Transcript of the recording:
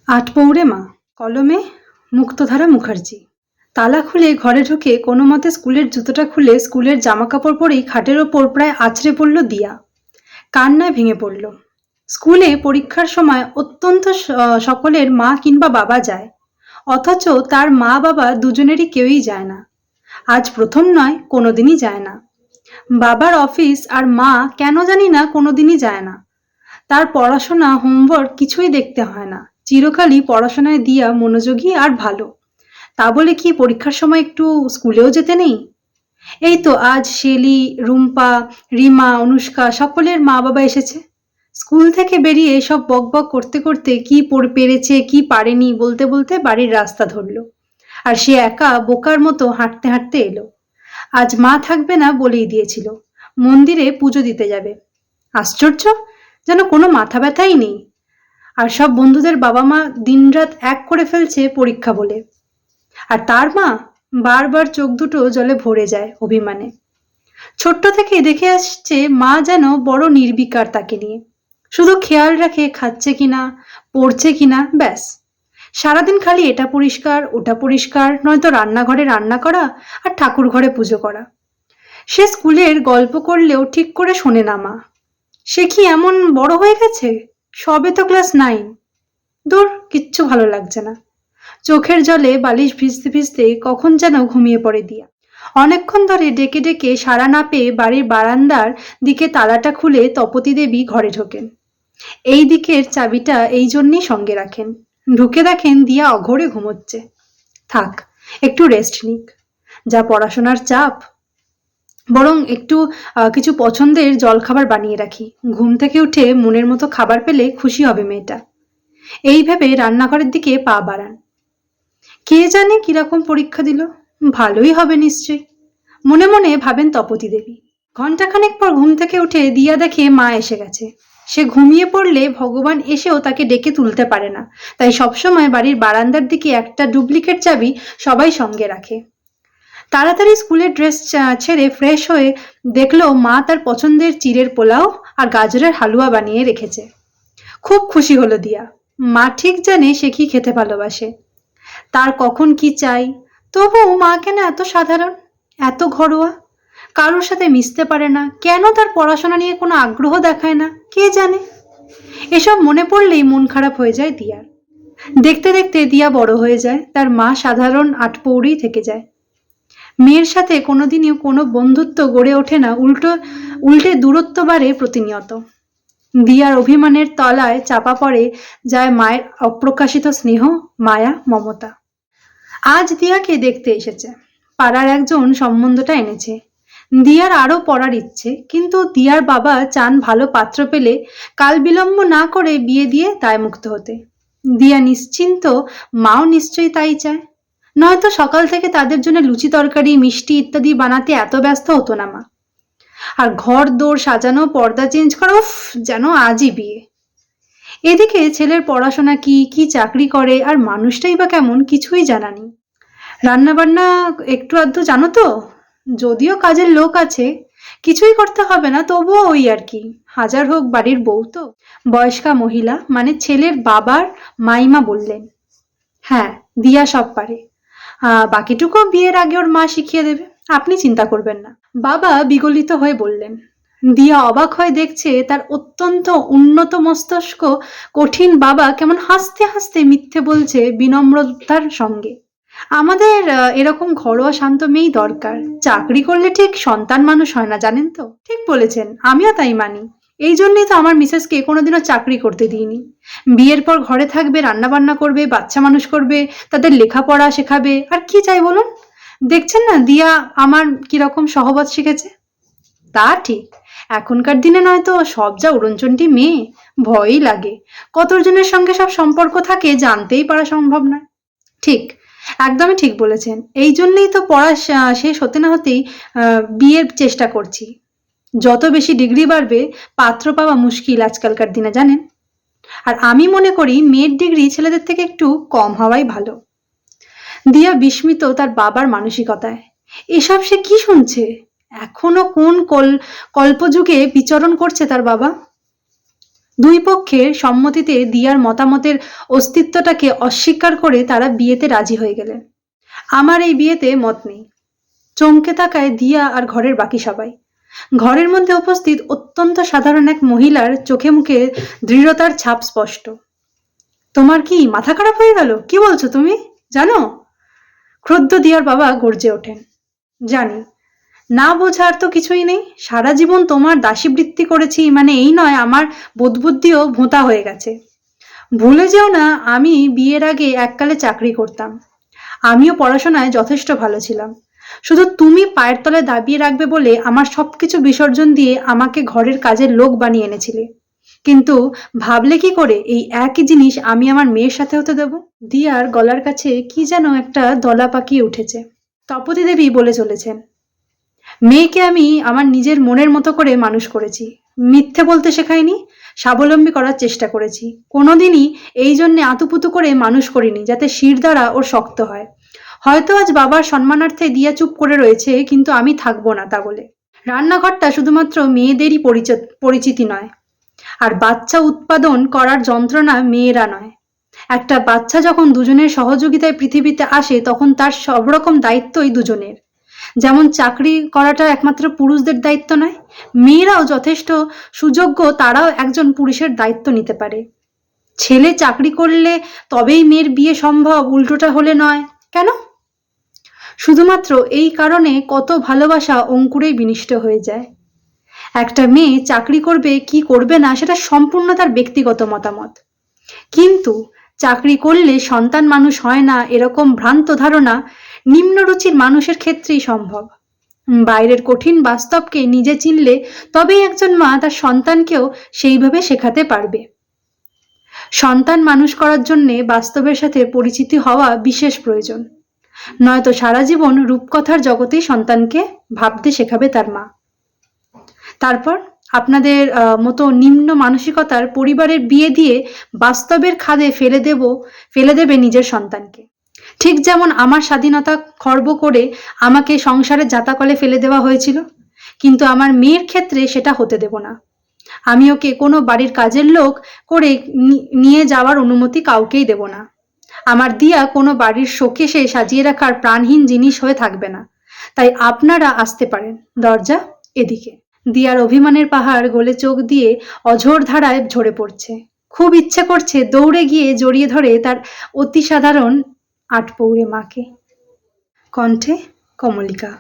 আটপৌরে মা, কলমে মুক্তধারা মুখার্জি। তালা খুলে ঘরে ঢুকে কোনো মতে স্কুলের জুতোটা খুলে স্কুলের জামাকাপড় পরেই খাটের ওপর প্রায় আছড়ে পড়ল দিয়া। কান্নায় ভেঙে পড়ল। স্কুলে পরীক্ষার সময় অত্যন্ত সকলের মা কিংবা বাবা যায়, অথচ তার মা বাবা দুজনেরই কেউই যায় না। আজ প্রথম নয়, কোনোদিনই যায় না। বাবার অফিস আর মা কেন জানি না কোনোদিনই যায় না। তার পড়াশোনা, হোমওয়ার্ক কিছুই দেখতে হয় না। চিরকালই পড়াশোনায় দিয়া মনোযোগী আর ভালো। তা বলে কি পরীক্ষার সময় একটু স্কুলেও যেতে নেই? এই তো আজ শেলি, রুম্পা, রিমা, অনুষ্কা সকলের মা বাবা এসেছে। স্কুল থেকে বেরিয়ে সব বকবক করতে করতে কি পেরেছে কি পারেনি বলতে বলতে বাড়ির রাস্তা ধরলো। আর সে একা বোকার মতো হাঁটতে হাঁটতে এলো। আজ মা থাকবে না বলেই দিয়েছিল, মন্দিরে পুজো দিতে যাবে। আশ্চর্য, যেন কোনো মাথা ব্যথাই নেই। আর সব বন্ধুদের বাবা মা দিনরাত এক করে ফেলছে পরীক্ষা বলে। আর তার মা বারবার চোখ দুটো জলে ভরে যায় অভিমানে। ছোট্ট থেকে দেখে আসছে মা যেন বড় নির্বিকার তাকে নিয়ে। শুধু খেয়াল রাখে খাচ্ছে কিনা, পড়ছে কিনা, ব্যাস। সারাদিন খালি এটা পরিষ্কার ওটা পরিষ্কার, নয়তো রান্নাঘরে রান্না করা আর ঠাকুর ঘরে পুজো করা। সে স্কুলের গল্প করলেও ঠিক করে শোনে না মা। সে কি এমন বড় হয়ে গেছে? সবে তো ক্লাস 9। দূর, কিচ্ছু ভালো লাগছে না। চোখের জলে বালিশ ভিজতে ভিজতে কখন যেন ঘুমিয়ে পড়ে দিয়া। অনেকক্ষণ ধরে ডেকে ডেকে সাড়া না পেয়ে বাড়ির বারান্দার দিকে তালাটা খুলে তপতী দেবী ঘরে ঢোকেন। এই দিকের চাবিটা এই জন্যই সঙ্গে রাখেন। ঢুকে দেখেন দিয়া অঘোরে ঘুমোচ্ছে। থাক, একটু রেস্ট নিক। যা পড়াশোনার চাপ, বরং একটু কিছু পছন্দের জলখাবার বানিয়ে রাখি। ঘুম থেকে উঠে মনের মতো খাবার পেলে খুশি হবে মেয়েটা। এই ভেবে রান্নাঘরের দিকে পা বাড়ান। কে জানে কিরকম পরীক্ষা দিল, ভালোই হবে নিশ্চয়, মনে মনে ভাবেন তপতী দেবী। ঘণ্টাখানেক পর ঘুম থেকে উঠে দিয়া দেখে মা এসে গেছে। সে ঘুমিয়ে পড়লে ভগবান এসেও তাকে ডেকে তুলতে পারে না, তাই সবসময় বাড়ির বারান্দার দিকে একটা ডুপ্লিকেট চাবি সবাই সঙ্গে রাখে। তাড়াতাড়ি স্কুলের ড্রেস ছেড়ে ফ্রেশ হয়ে দেখলো মা তার পছন্দের চিড়ের পোলাও আর গাজরের হালুয়া বানিয়ে রেখেছে। খুব খুশি হলো দিয়া। মা ঠিক জানে সে কি খেতে ভালোবাসে, তার কখন কি চাই। তবুও মা কেন এত সাধারণ, এত ঘরোয়া? কারোর সাথে মিশতে পারে না, কেন তার পড়াশোনা নিয়ে কোনো আগ্রহ দেখায় না, কে জানে। এসব মনে পড়লেই মন খারাপ হয়ে যায় দিয়ার। দেখতে দেখতে দিয়া বড় হয়ে যায়, তার মা সাধারণ আটপৌরেই থেকে যায়। মেয়ের সাথে কোনোদিনই কোনো বন্ধুত্ব গড়ে ওঠে না, উল্টে দূরত্ব বাড়ে প্রতিনিয়ত। দিয়ার অভিমানের তলায় চাপা পড়ে যায় মায়ের অপ্রকাশিত স্নেহ, মায়া, মমতা। আজ দিয়াকে দেখতে এসেছে, পাড়ার একজন সম্বন্ধটা এনেছে। দিয়ার আরো পড়ার ইচ্ছে, কিন্তু দিয়ার বাবা চান ভালো পাত্র পেলে কাল বিলম্ব না করে বিয়ে দিয়ে দায়মুক্ত হতে। দিয়া নিশ্চিন্ত, মাও নিশ্চয়ই তাই চায়, নয়তো সকাল থেকে তাদের জন্য লুচি তরকারি মিষ্টি ইত্যাদি বানাতে এত ব্যস্ত হতো না মা। আর ঘর দোর সাজানো, পর্দা চেঞ্জ করা, উফ, যেন আজই বিয়ে। এদিকে ছেলের পড়াশোনা কি, কি চাকরি করে আর মানুষটাই বা কেমন কিছুই জানা নেই। রান্না বান্না একটু আধটু জানো তো? যদিও কাজের লোক আছে, কিছুই করতে হবে না, তবুও ওই আর কি। হাজার হোক বাড়ির বউ তো। বয়স্কা মহিলা মানে ছেলের বাবার মাইমা বললেন। হ্যাঁ, দিয়া সব পারে। বাকিটুকু বিয়ের আগে ওর মা শিখিয়ে দেবে, আপনি চিন্তা করবেন না। বাবা বিগলিত হয়ে বললেন। দিয়া অবাক হয়ে দেখছে তার অত্যন্ত উন্নত মস্তিষ্ক কঠিন বাবা কেমন হাসতে হাসতে মিথ্যে বলছে বিনম্রতার সঙ্গে। আমাদের এরকম ঘরোয়া শান্ত মেয়েই দরকার। চাকরি করলে ঠিক সন্তান মানুষ হয় না, জানেন তো? ঠিক বলেছেন, আমিও তাই মানি। এই জন্যই তো আমার মিসেসকে কোনোদিনও চাকরি করতে দিইনি। বিয়ের পর ঘরে থাকবে, রান্না বান্না করবে, বাচ্চা মানুষ করবে, তাদের লেখাপড়া শেখাবে, আর কি চাই বলুন? দেখছেন না দিয়া আমার কিরকম সহবত শিখেছে। তা ঠিক, এখনকার দিনে নয়তো সব যা উড়নচণ্ডী মেয়ে, ভয়ই লাগে। কতজনের সঙ্গে সব সম্পর্ক থাকে জানতেই পারা সম্ভব নয়। ঠিক, একদমই ঠিক বলেছেন। এই জন্যই তো পড়া শেষ হতে না হতেই বিয়ের চেষ্টা করছি। যত বেশি ডিগ্রি বাড়বে পাত্র পাওয়া মুশকিল আজকালকার দিনে, জানেন। আর আমি মনে করি মেয়ের ডিগ্রি ছেলেদের থেকে একটু কম হওয়াই ভালো। দিয়া বিস্মিত তার বাবার মানসিকতায়। এসব সে কি শুনছে? এখনো কোন কল্পযুগে বিচরণ করছে তার বাবা। দুই পক্ষের সম্মতিতে দিয়ার মতামতের অস্তিত্বটাকে অস্বীকার করে তারা বিয়েতে রাজি হয়ে গেলেন। আমার এই বিয়েতে মত নেই। চমকে তাকায় দিয়া আর ঘরের বাকি সবাই। ঘরের মধ্যে উপস্থিত অত্যন্ত সাধারণ এক মহিলার চোখে মুখে দৃঢ়তার ছাপ স্পষ্ট। তোমার কি মাথা খারাপ হয়ে গেল? কি বলছো তুমি? জানো? ক্রুদ্ধ দিয়ার বাবা গর্জে ওঠেন। জানি, না বোঝার তো কিছুই নেই। সারা জীবন তোমার দাসীবৃত্তি করেছি, মানে এই নয় আমার বোধবুদ্ধিও ভোঁতা হয়ে গেছে। ভুলে যেও না, আমি বিয়ের আগে এককালে চাকরি করতাম। আমিও পড়াশোনায় যথেষ্ট ভালো ছিলাম। শুধু তুমি পায়ের তলায় দাবিয়ে রাখবে বলে আমার সবকিছু বিসর্জন দিয়ে আমাকে ঘরের কাজের লোক বানিয়ে এনেছিলে। কিন্তু ভাবলে কি করে এই একই জিনিস আমি আমার মেয়ের সাথে হতে দেব? দিয়ার গলার কাছে কি যেন একটা দলা পাকিয়ে উঠেছে। তপতী দেবী বলে চলেছেন, মেয়েকে আমি আমার নিজের মনের মতো করে মানুষ করেছি। মিথ্যে বলতে শেখাইনি, স্বাবলম্বী করার চেষ্টা করেছি। কোনোদিনই এই জন্যে আতুপুতু করে মানুষ করিনি যাতে শির দ্বারা ওর শক্ত হয়। হয়তো আজ বাবার সম্মানার্থে দিয়া চুপ করে রয়েছে, কিন্তু আমি থাকবো না তা বলে। রান্নাঘরটা শুধুমাত্র মেয়েদেরই পরিচিতি নয়, আর বাচ্চা উৎপাদন করার যন্ত্রণা মেয়েরা নয়। একটা বাচ্চা যখন দুজনের সহযোগিতায় পৃথিবীতে আসে তখন তার সব রকম দায়িত্বই দুজনের। যেমন চাকরি করাটা একমাত্র পুরুষদের দায়িত্ব নয়, মেয়েরাও যথেষ্ট সুযোগ্য, তারাও একজন পুরুষের দায়িত্ব নিতে পারে। ছেলে চাকরি করলে তবেই মেয়ের বিয়ে সম্ভব, উল্টোটা হলে নয়। কেন? শুধুমাত্র এই কারণে কত ভালোবাসা অঙ্কুরেই বিনষ্ট হয়ে যায়। একটা মেয়ে চাকরি করবে কি করবে না সেটা সম্পূর্ণ তার ব্যক্তিগত মতামত, কিন্তু চাকরি করলে সন্তান মানুষ হয় না এরকম ভ্রান্ত ধারণা নিম্নরুচির মানুষের ক্ষেত্রেই সম্ভব। বাইরের কঠিন বাস্তবকে নিজে চিনলে তবেই একজন মা তার সন্তানকেও সেইভাবে শেখাতে পারবে। সন্তান মানুষ করার জন্যে বাস্তবের সাথে পরিচিতি হওয়া বিশেষ প্রয়োজন, নয়তো সারা জীবন রূপকথার জগতেই সন্তানকে ভাবতে শেখাবে তার মা। তারপর আপনাদের মতো নিম্ন মানসিকতার পরিবারের বিয়ে দিয়ে বাস্তবের খাদে ফেলে দেবে নিজের সন্তানকে। ঠিক যেমন আমার স্বাধীনতা খর্ব করে আমাকে সংসারের জাতাকলে ফেলে দেওয়া হয়েছিল, কিন্তু আমার মেয়ের ক্ষেত্রে সেটা হতে দেব না। আমি ওকে কোনো বাড়ির কাজের লোক করে নিয়ে যাওয়ার অনুমতি কাউকেই দেব না। আমার দিয়া কোনো বাড়ির শোকেসে সাজিয়ে রাখার প্রাণহীন জিনিস হয়ে থাকবে না। তাই আপনারা আসতে পারেন, দরজা এদিকে। দিয়ার অভিমানের পাহাড় গলে চোখ দিয়ে অঝোর ধারায় ঝরে পড়ছে। খুব ইচ্ছে করছে দৌড়ে গিয়ে জড়িয়ে ধরে তার অতি সাধারণ আটপৌরে মাকে। কণ্ঠে কমলিকা।